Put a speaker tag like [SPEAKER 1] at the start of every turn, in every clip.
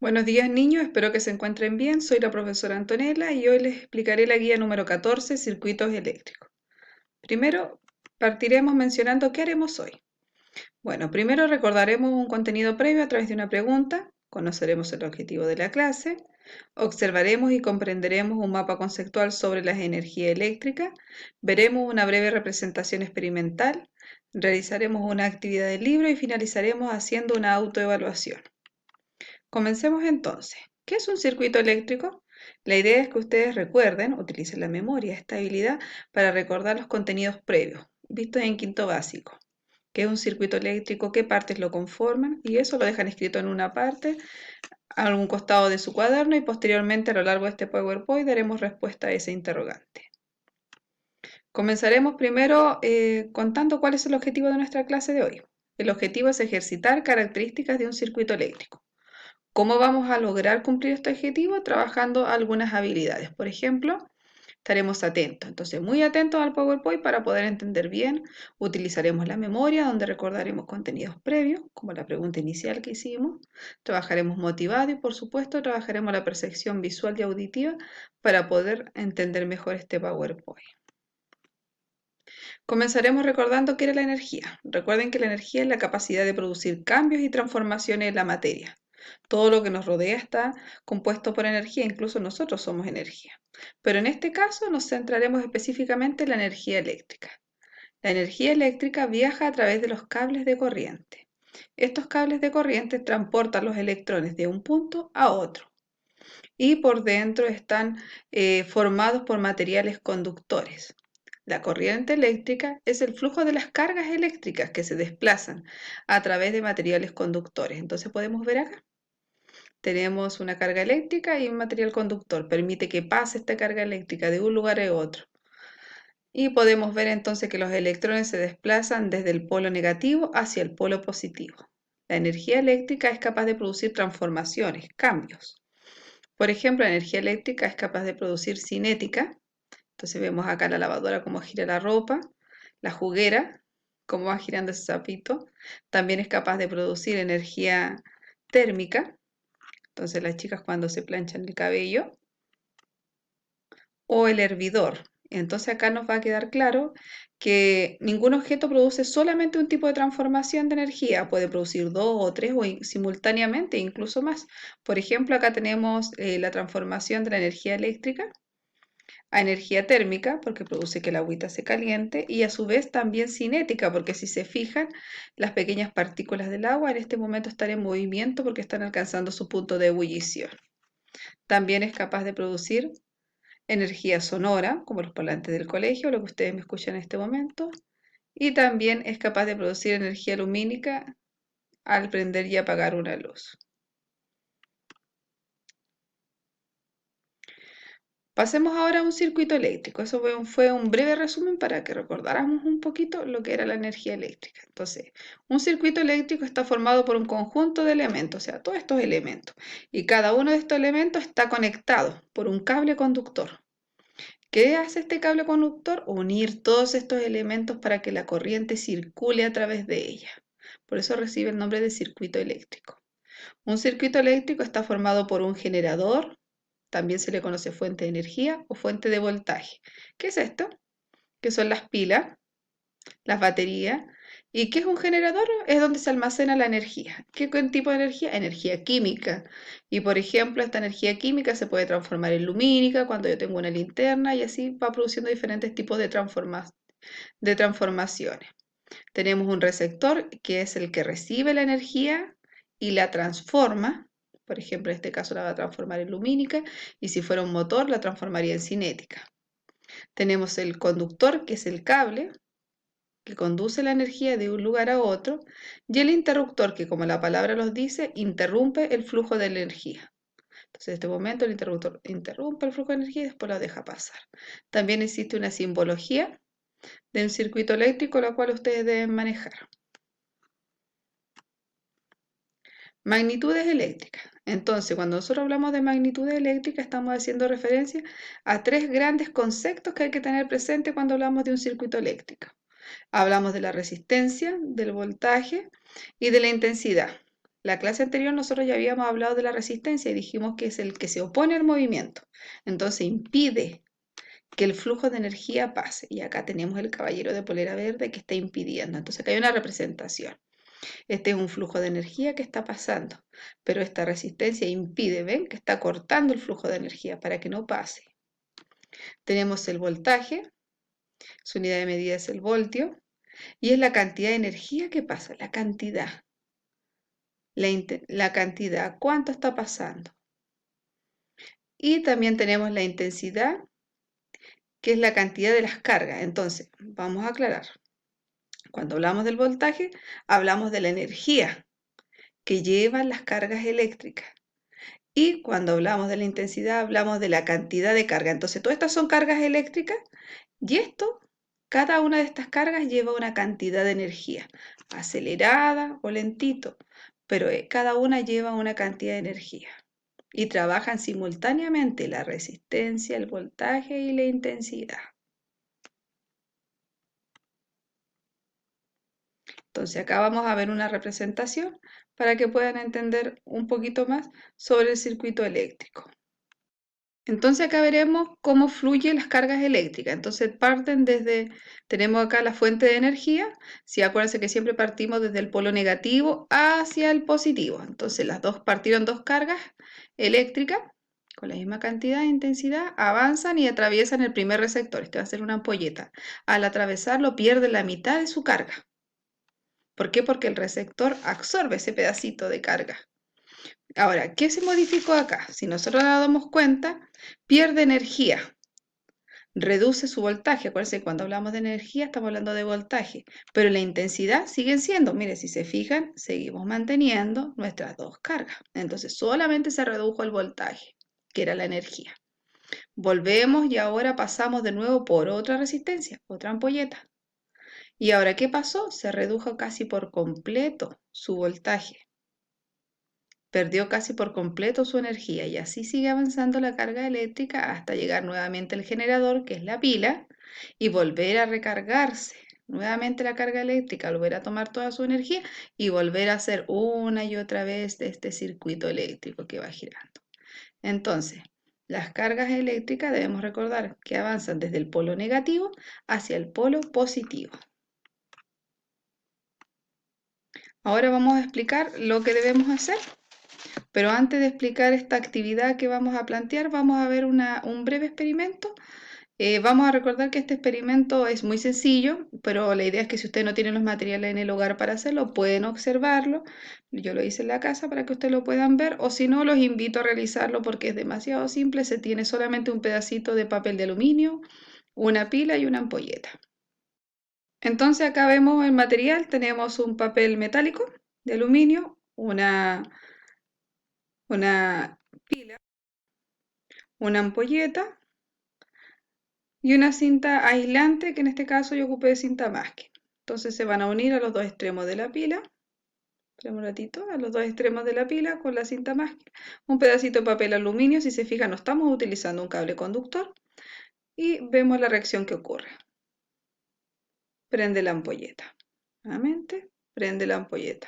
[SPEAKER 1] Buenos días niños, espero que se encuentren bien. Soy la profesora Antonella y hoy les explicaré la guía número 14, circuitos eléctricos. Primero, partiremos mencionando qué haremos hoy. Bueno, primero recordaremos un contenido previo a través de una pregunta, conoceremos el objetivo de la clase, observaremos y comprenderemos un mapa conceptual sobre las energías eléctricas, veremos una breve representación experimental, realizaremos una actividad del libro y finalizaremos haciendo una autoevaluación. Comencemos entonces. ¿Qué es un circuito eléctrico? La idea es que ustedes recuerden, utilicen la memoria, esta habilidad para recordar los contenidos previos, vistos en quinto básico. ¿Qué es un circuito eléctrico? ¿Qué partes lo conforman? Y eso lo dejan escrito en una parte, a algún costado de su cuaderno y posteriormente a lo largo de este PowerPoint daremos respuesta a ese interrogante. Comenzaremos primero contando cuál es el objetivo de nuestra clase de hoy. El objetivo es ejercitar características de un circuito eléctrico. ¿Cómo vamos a lograr cumplir este objetivo? Trabajando algunas habilidades. Por ejemplo, estaremos atentos. Entonces, muy atentos al PowerPoint para poder entender bien. Utilizaremos la memoria, donde recordaremos contenidos previos, como la pregunta inicial que hicimos. Trabajaremos motivado y, por supuesto, trabajaremos la percepción visual y auditiva para poder entender mejor este PowerPoint. Comenzaremos recordando qué era la energía. Recuerden que la energía es la capacidad de producir cambios y transformaciones en la materia. Todo lo que nos rodea está compuesto por energía, incluso nosotros somos energía. Pero en este caso nos centraremos específicamente en la energía eléctrica. La energía eléctrica viaja a través de los cables de corriente. Estos cables de corriente transportan los electrones de un punto a otro y por dentro están formados por materiales conductores. La corriente eléctrica es el flujo de las cargas eléctricas que se desplazan a través de materiales conductores. Entonces podemos ver acá. Tenemos una carga eléctrica y un material conductor. Permite que pase esta carga eléctrica de un lugar a otro. Y podemos ver entonces que los electrones se desplazan desde el polo negativo hacia el polo positivo. La energía eléctrica es capaz de producir transformaciones, cambios. Por ejemplo, la energía eléctrica es capaz de producir cinética. Entonces vemos acá la lavadora cómo gira la ropa, la juguera, cómo va girando ese sapito. También es capaz de producir energía térmica. Entonces las chicas cuando se planchan el cabello. O el hervidor. Entonces acá nos va a quedar claro que ningún objeto produce solamente un tipo de transformación de energía, puede producir dos o tres o simultáneamente, incluso más. Por ejemplo, acá tenemos la transformación de la energía eléctrica a energía térmica, porque produce que la agüita se caliente, y a su vez también cinética, porque si se fijan, las pequeñas partículas del agua en este momento están en movimiento porque están alcanzando su punto de ebullición. También es capaz de producir energía sonora, como los parlantes del colegio, lo que ustedes me escuchan en este momento, y también es capaz de producir energía lumínica al prender y apagar una luz. Pasemos ahora a un circuito eléctrico. Eso fue un breve resumen para que recordáramos un poquito lo que era la energía eléctrica. Entonces, un circuito eléctrico está formado por un conjunto de elementos, o sea, todos estos elementos, y cada uno de estos elementos está conectado por un cable conductor. ¿Qué hace este cable conductor? Unir todos estos elementos para que la corriente circule a través de ella. Por eso recibe el nombre de circuito eléctrico. Un circuito eléctrico está formado por un generador, también se le conoce fuente de energía o fuente de voltaje. ¿Qué es esto? Que son las pilas, las baterías. ¿Y qué es un generador? Es donde se almacena la energía. ¿Qué tipo de energía? Energía química. Y por ejemplo, esta energía química se puede transformar en lumínica cuando yo tengo una linterna y así va produciendo diferentes tipos de transformaciones. Tenemos un receptor que es el que recibe la energía y la transforma. Por ejemplo, en este caso la va a transformar en lumínica y si fuera un motor la transformaría en cinética. Tenemos el conductor, que es el cable, que conduce la energía de un lugar a otro, y el interruptor, que como la palabra los dice, interrumpe el flujo de la energía. Entonces, en este momento el interruptor interrumpe el flujo de energía y después lo deja pasar. También existe una simbología de un circuito eléctrico, la cual ustedes deben manejar. Magnitudes eléctricas. Entonces, cuando nosotros hablamos de magnitudes eléctricas, estamos haciendo referencia a tres grandes conceptos que hay que tener presente cuando hablamos de un circuito eléctrico. Hablamos de la resistencia, del voltaje y de la intensidad. la clase anterior nosotros ya habíamos hablado de la resistencia y dijimos que es el que se opone al movimiento. Entonces impide que el flujo de energía pase. Y acá tenemos el caballero de polera verde que está impidiendo. Entonces acá hay una representación. Este es un flujo de energía que está pasando, pero esta resistencia impide, ¿ven? Que está cortando el flujo de energía para que no pase. Tenemos el voltaje, su unidad de medida es el voltio, y es la cantidad de energía que pasa, la cantidad. La cantidad, ¿cuánto está pasando? Y también tenemos la intensidad, que es la cantidad de las cargas. Entonces, vamos a aclarar. Cuando hablamos del voltaje, hablamos de la energía que llevan las cargas eléctricas. Y cuando hablamos de la intensidad, hablamos de la cantidad de carga. Entonces, todas estas son cargas eléctricas y cada una de estas cargas lleva una cantidad de energía, acelerada o lentito, pero cada una lleva una cantidad de energía. Y trabajan simultáneamente la resistencia, el voltaje y la intensidad. Entonces acá vamos a ver una representación para que puedan entender un poquito más sobre el circuito eléctrico. Entonces acá veremos cómo fluyen las cargas eléctricas. Entonces tenemos acá la fuente de energía. Si acuérdense que siempre partimos desde el polo negativo hacia el positivo. Entonces partieron dos cargas eléctricas con la misma cantidad de intensidad, avanzan y atraviesan el primer receptor. Este va a ser una ampolleta. Al atravesarlo pierde la mitad de su carga. ¿Por qué? Porque el receptor absorbe ese pedacito de carga. Ahora, ¿qué se modificó acá? Si nosotros nos damos cuenta, pierde energía, reduce su voltaje. Acuérdense que cuando hablamos de energía estamos hablando de voltaje, pero la intensidad sigue siendo, mire, si se fijan, seguimos manteniendo nuestras dos cargas. Entonces solamente se redujo el voltaje, que era la energía. Volvemos y ahora pasamos de nuevo por otra resistencia, otra ampolleta. ¿Y ahora qué pasó? Se redujo casi por completo su voltaje. Perdió casi por completo su energía y así sigue avanzando la carga eléctrica hasta llegar nuevamente al generador, que es la pila, y volver a recargarse. Nuevamente la carga eléctrica, volver a tomar toda su energía y volver a hacer una y otra vez de este circuito eléctrico que va girando. Entonces, las cargas eléctricas debemos recordar que avanzan desde el polo negativo hacia el polo positivo. Ahora vamos a explicar lo que debemos hacer. Pero antes de explicar esta actividad que vamos a plantear, vamos a ver un breve experimento. Vamos a recordar que este experimento es muy sencillo, pero la idea es que si ustedes no tienen los materiales en el hogar para hacerlo, pueden observarlo. Yo lo hice en la casa para que ustedes lo puedan ver, o si no, los invito a realizarlo porque es demasiado simple. Se tiene solamente un pedacito de papel de aluminio, una pila y una ampolleta. Entonces acá vemos el material, tenemos un papel metálico de aluminio, una pila, una ampolleta y una cinta aislante, que en este caso yo ocupé cinta masking. Entonces se van a unir a los dos extremos de la pila, un ratito, a los dos extremos de la pila con la cinta masking, un pedacito de papel aluminio. Si se fijan, no estamos utilizando un cable conductor, y vemos la reacción que ocurre. Prende la ampolleta, nuevamente prende la ampolleta.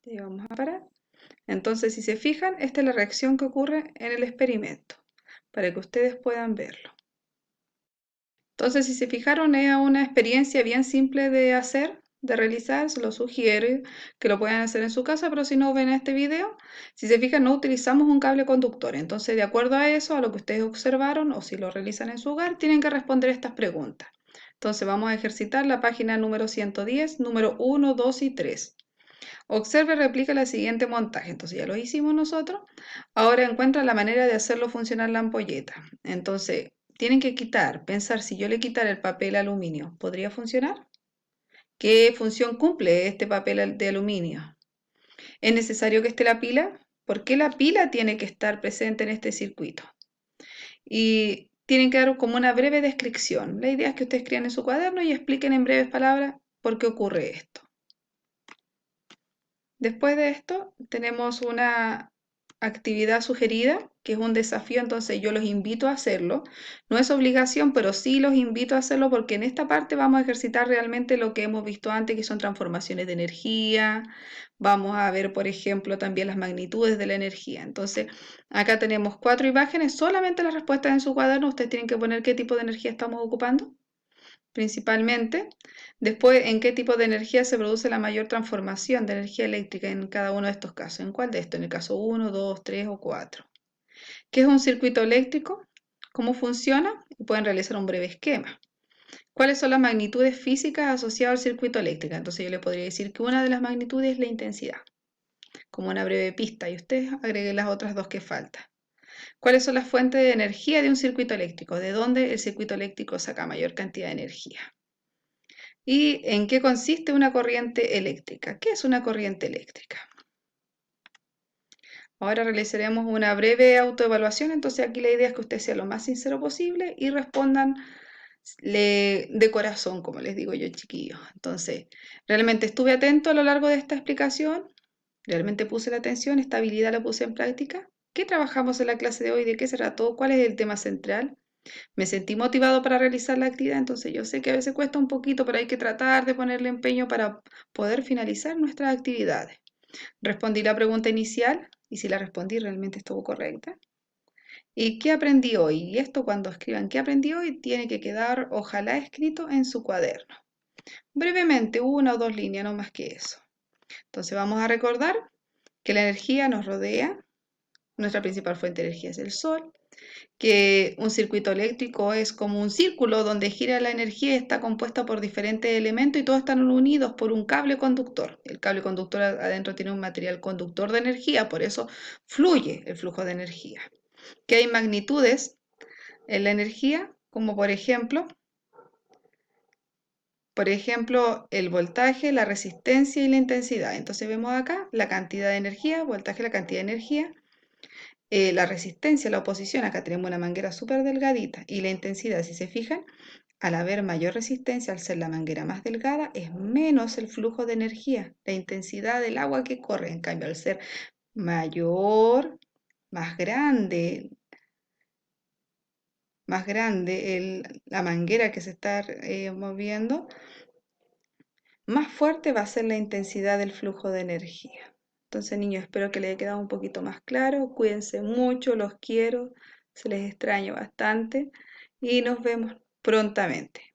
[SPEAKER 1] Y vamos a parar. Entonces, si se fijan, esta es la reacción que ocurre en el experimento, para que ustedes puedan verlo. Entonces, si se fijaron, es una experiencia bien simple de hacer, de realizar. Se lo sugiero que lo puedan hacer en su casa, pero si no ven este video, si se fijan, no utilizamos un cable conductor. Entonces, de acuerdo a eso, a lo que ustedes observaron, o si lo realizan en su hogar, tienen que responder estas preguntas. Entonces, vamos a ejercitar la página número 110, número 1, 2 y 3. Observe y replica el siguiente montaje. Entonces ya lo hicimos nosotros. Ahora encuentra la manera de hacerlo funcionar la ampolleta. Entonces tienen que pensar, si yo le quitara el papel aluminio, ¿podría funcionar? ¿Qué función cumple este papel de aluminio? ¿Es necesario que esté la pila? ¿Por qué la pila tiene que estar presente en este circuito? Y tienen que dar como una breve descripción. La idea es que ustedes escriban en su cuaderno y expliquen en breves palabras por qué ocurre esto. Después de esto tenemos una actividad sugerida, que es un desafío, entonces yo los invito a hacerlo. No es obligación, pero sí los invito a hacerlo porque en esta parte vamos a ejercitar realmente lo que hemos visto antes, que son transformaciones de energía. Vamos a ver, por ejemplo, también las magnitudes de la energía. Entonces, acá tenemos 4 imágenes, solamente las respuestas en su cuaderno. Ustedes tienen que poner qué tipo de energía estamos ocupando, principalmente. Después, en qué tipo de energía se produce la mayor transformación de energía eléctrica en cada uno de estos casos. ¿En cuál de estos? En el caso 1, 2, 3 o 4. ¿Qué es un circuito eléctrico? ¿Cómo funciona? Y pueden realizar un breve esquema. ¿Cuáles son las magnitudes físicas asociadas al circuito eléctrico? Entonces yo le podría decir que una de las magnitudes es la intensidad, como una breve pista, y ustedes agreguen las otras dos que faltan. ¿Cuáles son las fuentes de energía de un circuito eléctrico? ¿De dónde el circuito eléctrico saca mayor cantidad de energía? ¿Y en qué consiste una corriente eléctrica? ¿Qué es una corriente eléctrica? Ahora realizaremos una breve autoevaluación, entonces aquí la idea es que usted sea lo más sincero posible y respondan de corazón, como les digo yo, chiquillos. Entonces, realmente estuve atento a lo largo de esta explicación, realmente puse la atención, esta habilidad la puse en práctica. ¿Qué trabajamos en la clase de hoy? ¿De qué se trató? ¿Cuál es el tema central? Me sentí motivado para realizar la actividad, entonces yo sé que a veces cuesta un poquito, pero hay que tratar de ponerle empeño para poder finalizar nuestras actividades. Respondí la pregunta inicial y si la respondí realmente estuvo correcta. ¿Y qué aprendí hoy? Y esto cuando escriban qué aprendí hoy tiene que quedar ojalá escrito en su cuaderno. Brevemente, 1 o 2 líneas, no más que eso. Entonces vamos a recordar que la energía nos rodea, nuestra principal fuente de energía es el sol, que un circuito eléctrico es como un círculo donde gira la energía y está compuesta por diferentes elementos y todos están unidos por un cable conductor. El cable conductor adentro tiene un material conductor de energía, por eso fluye el flujo de energía. Que hay magnitudes en la energía, como por ejemplo, el voltaje, la resistencia y la intensidad. Entonces vemos acá la cantidad de energía, voltaje, la cantidad de energía, la resistencia, la oposición, acá tenemos una manguera súper delgadita, y la intensidad, si se fijan, al haber mayor resistencia, al ser la manguera más delgada, es menos el flujo de energía, la intensidad del agua que corre. En cambio, al ser mayor, más grande, la manguera que se está moviendo, más fuerte va a ser la intensidad del flujo de energía. Entonces, niños, espero que les haya quedado un poquito más claro. Cuídense mucho, los quiero, se les extraña bastante y nos vemos prontamente.